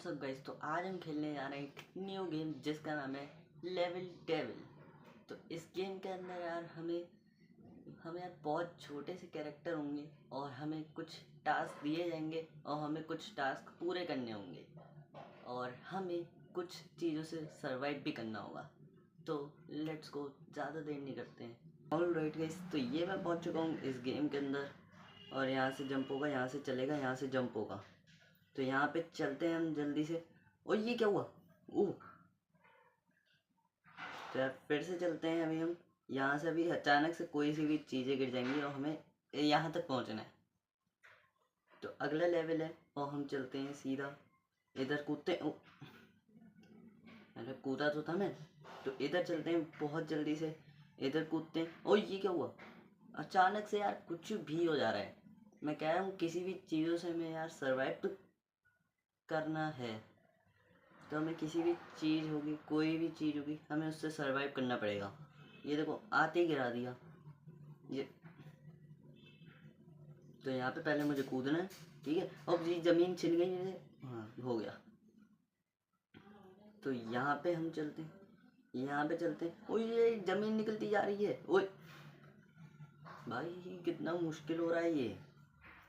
WhatsApp guys, तो आज हम खेलने जा रहे हैं एक न्यू गेम जिसका नाम है लेवल डेविल। तो इस गेम के अंदर यार हमें यार बहुत छोटे से कैरेक्टर होंगे और हमें कुछ टास्क दिए जाएंगे और हमें कुछ टास्क पूरे करने होंगे और हमें कुछ चीज़ों से सरवाइव भी करना होगा। तो लेट्स गो, ज़्यादा देर नहीं करते हैं। ऑल राइट गाइस, तो ये मैं पहुंच चुका हूँ इस गेम के अंदर और यहाँ से जंप होगा, यहाँ से चलेगा, यहाँ से जंप होगा। तो यहाँ पे चलते हैं हम जल्दी से। और ये क्या हुआ? ओह, तो यार फिर से चलते हैं। अभी हम यहाँ से अभी अचानक से कोई सी भी चीज़ें गिर जाएंगी और हमें यहाँ तक पहुँचना है। तो अगला लेवल है और हम चलते हैं सीधा इधर, कूदते हैं। अरे कूदा तो था मैं। तो इधर चलते हैं बहुत जल्दी से, इधर कूदते हैं। और ये क्या हुआ? अचानक से यार कुछ भी हो जा रहा है। मैं कह रहा हूँ किसी भी चीज़ों से हमें यार सरवाइव तो करना है। तो हमें किसी भी चीज़ होगी, कोई भी चीज़ होगी, हमें उससे सरवाइव करना पड़ेगा। ये देखो आते ही गिरा दिया ये। तो यहाँ पे पहले मुझे कूदना है, ठीक है। अब ये ज़मीन छिन गई मेरे, हाँ हो गया। तो यहाँ पे हम चलते हैं, यहाँ पे चलते हैं। ओए ये ज़मीन निकलती जा रही है। ओए भाई कितना मुश्किल हो रहा है ये।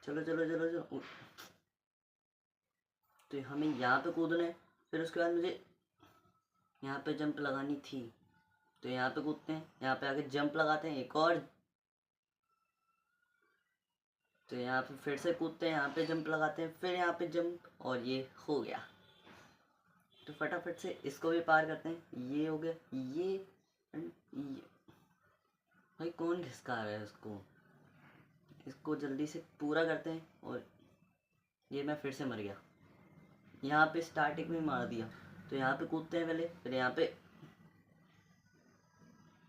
चलो चलो चलो चलो। तो हमें यहाँ पे कूदना है, फिर उसके बाद मुझे यहाँ पे जंप लगानी थी। तो यहाँ पे कूदते हैं, यहाँ पे आके जंप लगाते हैं एक और। तो यहाँ पे फिर से कूदते हैं, यहाँ पे जंप लगाते हैं, फिर यहाँ पे जंप, और ये हो गया। तो फटाफट से इसको भी पार करते हैं। ये हो गया, ये भाई कौन घिसका रहा है इसको? इसको जल्दी से पूरा करते हैं। और ये मैं फिर से मर गया, यहाँ पे स्टार्टिंग में मार दिया। तो यहाँ पे कूदते हैं पहले, फिर यहाँ पे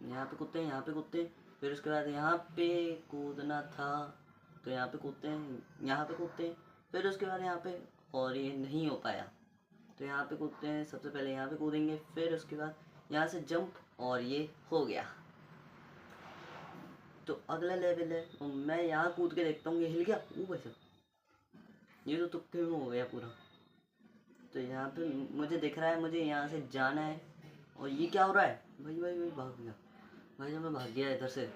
कूदते हैं, यहाँ पे कूदते हैं, फिर उसके बाद यहाँ पे कूदना था। तो यहाँ पे कूदते हैं, यहाँ पे कूदते हैं, फिर उसके बाद यहाँ पे, और ये नहीं हो पाया। तो यहाँ पे कूदते हैं, सबसे पहले यहाँ पे कूदेंगे, फिर उसके बाद यहाँ से जंप, और ये हो गया। तो अगला लेवल है और मैं यहाँ कूद के देखता हूँ ये हिल गया। ओ भाई साहब, ये तो तुक्के में हो गया पूरा। तो यहाँ पे मुझे दिख रहा है मुझे यहाँ से जाना है। और ये क्या हो रहा है? भाई भाई भाई भाग गया भाई, मैं भाग गया इधर से।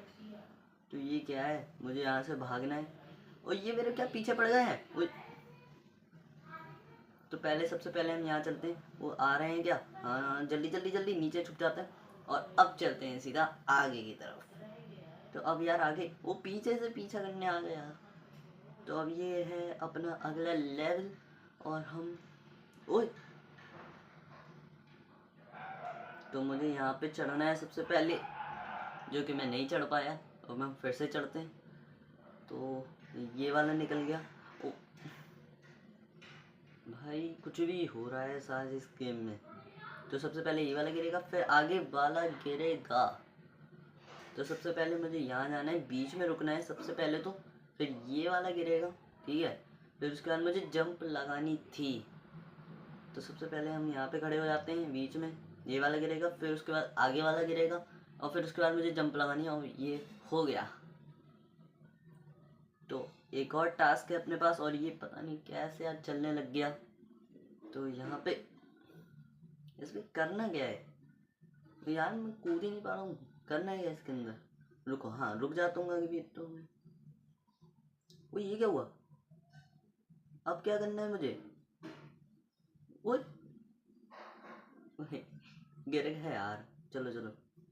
तो ये क्या है? मुझे यहाँ से भागना है। और ये मेरे क्या पीछे पड़ गए हैं? तो पहले सबसे पहले हम यहाँ चलते हैं। वो आ रहे हैं क्या? हाँ हाँ, जल्दी जल्दी जल्दी नीचे छुप जाते हैं। और अब चलते हैं सीधा आगे की तरफ। तो अब यार आगे वो पीछे से पीछा करने आ गए यार। तो अब ये है अपना अगला लेवल और हम, ओए, तो मुझे यहाँ पे चढ़ना है सबसे पहले, जो कि मैं नहीं चढ़ पाया। और हम फिर से चढ़ते हैं। तो ये वाला निकल गया। ओ भाई कुछ भी हो रहा है साज इस गेम में। तो सबसे पहले ये वाला गिरेगा, फिर आगे वाला गिरेगा। तो सबसे पहले मुझे यहाँ जाना है, बीच में रुकना है सबसे पहले। तो फिर ये वाला गिरेगा, ठीक है। फिर उसके बाद मुझे जंप लगानी थी। तो सबसे पहले हम यहाँ पे खड़े हो जाते हैं बीच में, ये वाला गिरेगा, फिर उसके बाद आगे वाला गिरेगा, और फिर उसके बाद मुझे जंप लगानी है, और ये हो गया। तो एक और टास्क है अपने पास, और ये पता नहीं कैसे यार चलने लग गया। तो यहाँ पे इसमें करना क्या है? तो यार मैं कूद ही नहीं पा रहा हूँ। करना है क्या इसके अंदर? रुको, हाँ रुक जाता हूँ अभी तो मैं। वो ये क्या हुआ? अब क्या करना है मुझे? वो गिर गया यार। चलो चलो,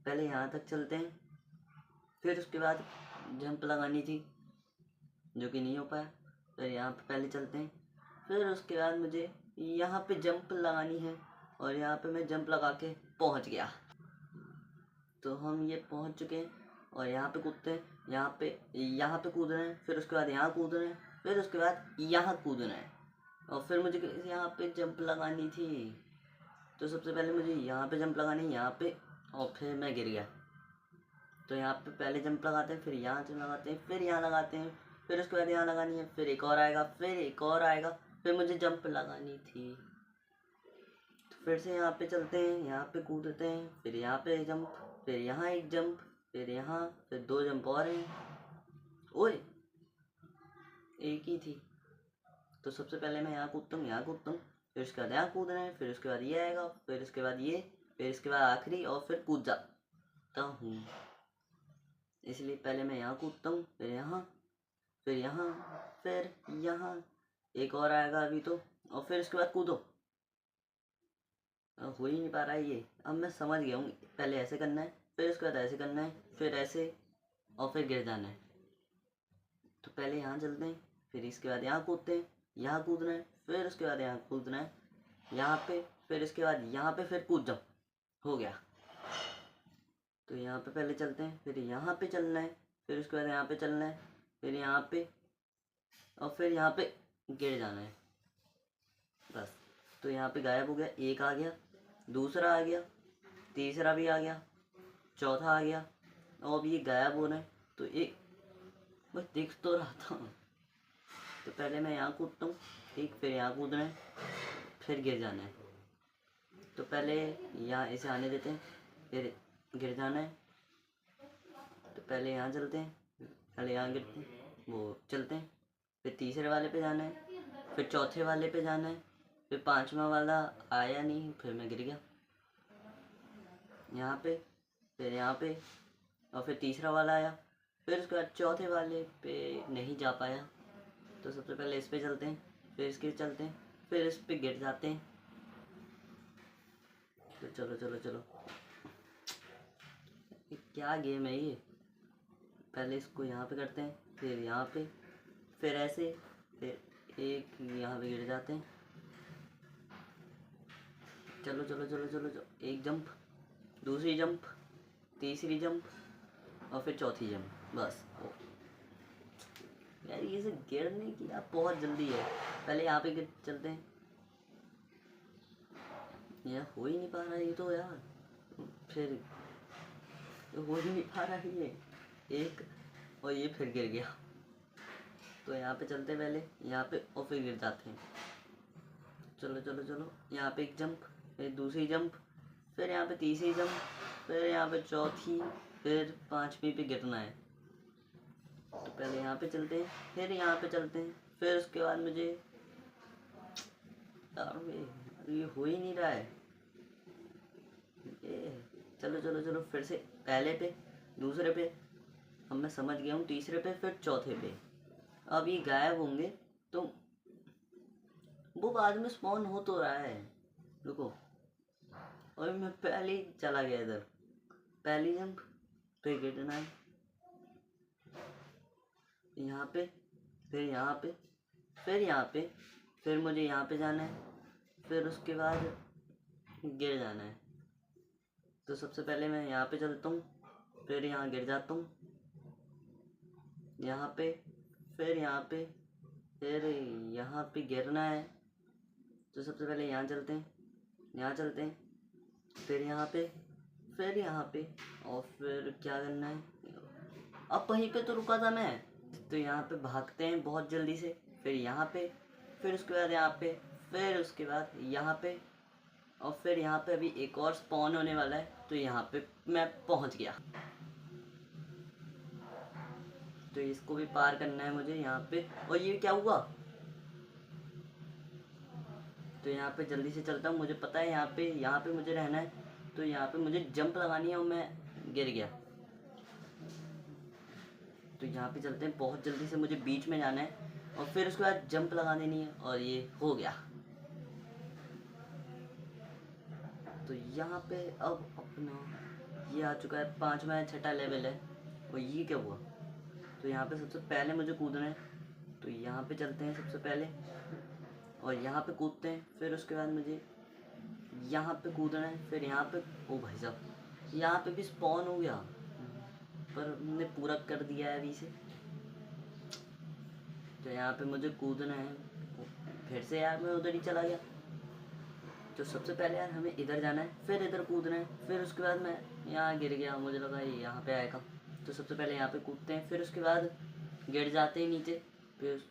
पहले यहाँ तक चलते हैं, फिर उसके बाद जंप लगानी थी, जो कि नहीं हो पाया। फिर यहाँ पे पहले चलते हैं, फिर उसके बाद मुझे यहाँ पे जंप लगानी है, और यहाँ पे मैं जंप लगा के पहुँच गया। तो हम ये पहुँच चुके हैं, और यहाँ पे कूदते हैं, यहाँ पे कूदना है, फिर उसके बाद यहाँ कूदना है, फिर उसके बाद यहाँ कूदना है, और फिर मुझे यहाँ पे जंप लगानी थी। तो सबसे पहले मुझे यहाँ पे जंप लगानी है, यहाँ पे, और फिर मैं गिर गया। तो यहाँ पे पहले जंप लगाते हैं, फिर यहाँ जंप लगाते हैं, फिर यहाँ लगाते हैं, फिर उसके बाद यहाँ लगानी है, फिर एक और आएगा, फिर एक और आएगा, फिर मुझे जंप लगानी थी। तो फिर से यहाँ पे चलते हैं, यहाँ पे कूदते हैं, फिर यहाँ पे जंप, फिर यहाँ एक जंप, फिर यहाँ, फिर दो जंप और हैं। ओए एक ही थी। तो सबसे पहले मैं यहाँ कूदता हूँ, यहाँ कूदता हूँ, फिर उसके बाद यहाँ कूदना है, फिर उसके बाद ये आएगा, फिर उसके बाद ये, फिर इसके बाद आखिरी, और फिर कूद जाता हूँ। इसलिए पहले मैं यहाँ कूदता हूँ, फिर यहाँ, फिर यहाँ, फिर यहाँ, एक और आएगा अभी तो, और फिर उसके बाद कूदो। हो ही नहीं पा रहा है ये। अब मैं समझ गया हूँ, पहले ऐसे करना है, फिर उसके बाद ऐसे करना है, फिर ऐसे, और फिर गिर जाना है। तो पहले यहाँ चलते हैं, फिर इसके बाद यहाँ कूदते हैं, यहाँ कूदना है, फिर उसके बाद यहाँ कूदना है, यहाँ पे, फिर इसके बाद यहाँ पे, फिर कूद जाओ, हो गया। तो यहाँ पे पहले चलते हैं, फिर यहाँ पे चलना है, फिर उसके बाद यहाँ पे चलना है, फिर यहाँ पे, और फिर यहाँ पे गिर जाना है, बस। तो यहाँ पे गायब हो गया, एक आ गया, दूसरा आ गया, तीसरा भी आ गया, चौथा आ गया, और अब ये गायब हो रहा है। तो एक बस दिख तो रहा था। तो पहले मैं यहाँ कूदता हूँ, ठीक, फिर यहाँ कूदना है, फिर गिर जाना है। तो पहले यहाँ इसे आने देते हैं, फिर गिर जाना है। तो पहले यहाँ चलते हैं, पहले यहाँ गिरते हैं, वो चलते हैं, फिर तीसरे वाले पे जाना है, फिर चौथे वाले पे जाना है, फिर पांचवा वाला आया नहीं, फिर मैं गिर गया यहाँ पे, फिर यहाँ पे, और फिर तीसरा वाला आया, फिर उसके बाद चौथे वाले पे नहीं जा पाया। तो सबसे पहले इस पे चलते हैं, फिर इसके चलते हैं, फिर इस पे गिर जाते हैं। तो चलो चलो चलो, ये क्या गेम है ये। पहले इसको यहाँ पे करते हैं, फिर यहाँ पे, फिर ऐसे, फिर एक यहाँ पे गिर जाते हैं। चलो चलो चलो चलो चलो, एक जंप, दूसरी जंप, तीसरी जंप, और फिर चौथी जंप, बस। यार ये से गिरने की आप बहुत जल्दी है। पहले यहाँ पे गिर चलते हैं, यार हो ही नहीं पा रहा है ये तो यार, फिर हो ही नहीं पा रहा है ये, एक, और ये फिर गिर गया। तो यहाँ पे चलते हैं पहले, यहाँ पे, और फिर गिर जाते हैं। चलो चलो चलो, यहाँ पे एक जंप, फिर दूसरी जंप, फिर यहाँ पे तीसरी जंप, फिर यहाँ पे चौथी, फिर पांचवी पे गिरना है। तो पहले यहाँ पे चलते हैं, फिर यहाँ पे चलते हैं, फिर उसके बाद मुझे, यार ये हो ही नहीं रहा है ये। चलो चलो चलो, फिर से पहले पे, दूसरे पे, अब मैं समझ गया हूँ, तीसरे पे, फिर चौथे पे। अब ये गायब होंगे तो वो बाद में स्पॉन हो तो रहा है, रुको। और मैं पहले ही चला गया इधर, पहली जंप, फिर गिरना है यहाँ पे, फिर यहाँ पे, फिर यहाँ पे, फिर मुझे यहाँ पे जाना है, फिर उसके बाद गिर जाना है। तो सबसे पहले मैं यहाँ पे चलता हूँ, फिर यहाँ गिर जाता हूँ, यहाँ पे, फिर यहाँ पे, फिर यहाँ पे गिरना है। तो सबसे पहले यहाँ चलते हैं, यहाँ चलते हैं, फिर यहाँ पे, फिर यहाँ पे, और फिर क्या करना है, अब वहीं पे तो रुका था मैं। तो यहाँ पे भागते हैं बहुत जल्दी से, फिर यहाँ पे, फिर उसके बाद यहाँ पे, फिर उसके बाद यहाँ पे, और फिर यहाँ पे अभी एक और स्पॉन होने वाला है। तो यहाँ पे मैं पहुँच गया। तो इसको भी पार करना है मुझे यहाँ पे। और ये क्या हुआ, तो यहाँ पे जल्दी से चलता हूँ, मुझे पता है यहाँ पे मुझे रहना है। तो यहाँ पे मुझे जंप लगानी है, और मैं गिर गया। तो यहाँ पे चलते हैं, बहुत जल्दी से मुझे बीच में जाना है, और फिर उसके बाद जंप लगा देनी है, और ये हो गया। तो यहाँ पे अब अपना ये आ चुका है, पांचवा या छठा लेवल है। और ये क्या हुआ, तो यहाँ पे सबसे पहले मुझे कूदना है। तो यहाँ पे चलते हैं सबसे पहले, और यहाँ पे कूदते हैं, फिर उसके बाद मुझे यहाँ पे कूदना है, फिर यहाँ पे, ओ भाई साहब, यहाँ पे भी स्पॉन हो गया, पर हमने पूरा कर दिया है अभी से। तो यहाँ पे मुझे कूदना है, फिर से यार मैं उधर ही चला गया। तो सबसे पहले यार हमें इधर जाना है, फिर इधर कूदना है, फिर उसके बाद मैं यहाँ गिर गया, मुझे लगा ये यहाँ पे आएगा। तो सबसे पहले यहाँ पे कूदते हैं, फिर उसके बाद गिर जाते हैं नीचे, फिर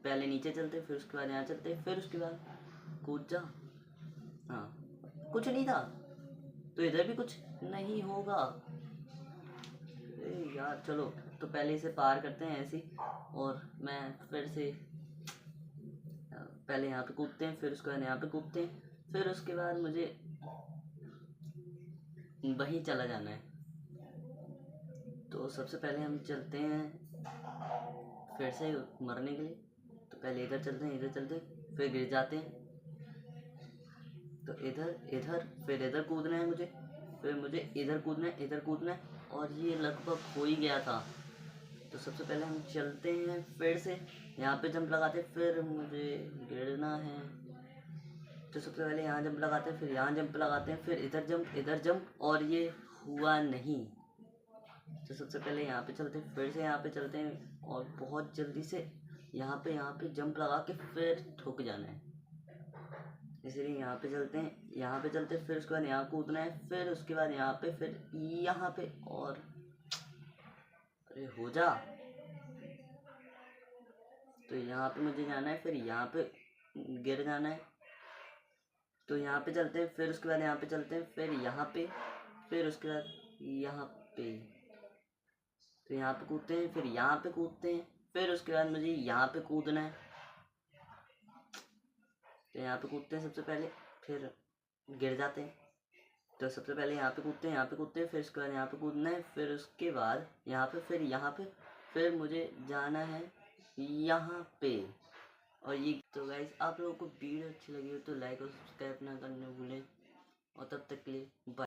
पहले नीचे चलते, फिर उसके बाद यहाँ चलते, फिर उसके बाद कूद जा। हाँ, कुछ नहीं था, तो इधर भी कुछ नहीं होगा। अरे यार चलो, तो पहले इसे पार करते हैं ऐसे ही, और मैं फिर से पहले यहाँ पे कूदते हैं, फिर उसके बाद यहाँ पे कूदते हैं, फिर उसके बाद मुझे वहीं चला जाना है। तो सबसे पहले हम चलते हैं फिर से मरने के लिए। तो पहले इधर चलते हैं, इधर चलते हैं, फिर गिर जाते हैं। तो इधर इधर फिर इधर कूदना है मुझे, फिर मुझे इधर कूदना है, इधर कूदना है, और ये लगभग हो ही गया था। तो सबसे पहले हम चलते हैं, फिर से यहाँ पे जंप लगाते हैं, फिर मुझे गिरना है। तो सबसे पहले यहाँ जंप लगाते हैं, फिर यहाँ जंप लगाते हैं, फिर इधर जंप, और ये हुआ नहीं। तो सबसे पहले यहाँ पे चलते हैं, फिर से यहाँ पे चलते हैं, और बहुत जल्दी से यहाँ पे जंप लगा के फिर ठुक जाना है। इसलिए यहाँ पे चलते हैं, यहाँ पे चलते हैं, फिर उसके बाद यहाँ कूदना है, फिर उसके बाद यहाँ पे, फिर यहाँ पे, और अरे हो जा। तो यहाँ पे मुझे जाना है, फिर यहाँ पे गिर जाना है। तो यहाँ पे चलते हैं, फिर उसके बाद यहाँ पे चलते हैं, फिर यहाँ पे, फिर उसके बाद यहाँ पे। तो यहाँ पे कूदते हैं, फिर यहाँ पे कूदते हैं, फिर उसके बाद मुझे यहाँ पे कूदना है। तो यहाँ पे कूदते हैं सबसे पहले, फिर गिर जाते हैं। तो सबसे पहले यहाँ पे कूदते हैं, यहाँ पे कूदते हैं, फिर उसके बाद यहाँ पे कूदना है, फिर उसके बाद यहाँ पे, फिर यहाँ पे, फिर मुझे जाना है यहाँ पे। और ये तो गाइस, आप लोगों को वीडियो अच्छी लगी हो तो लाइक और सब्सक्राइब ना करना भूलें। और तब तक के लिए बाय।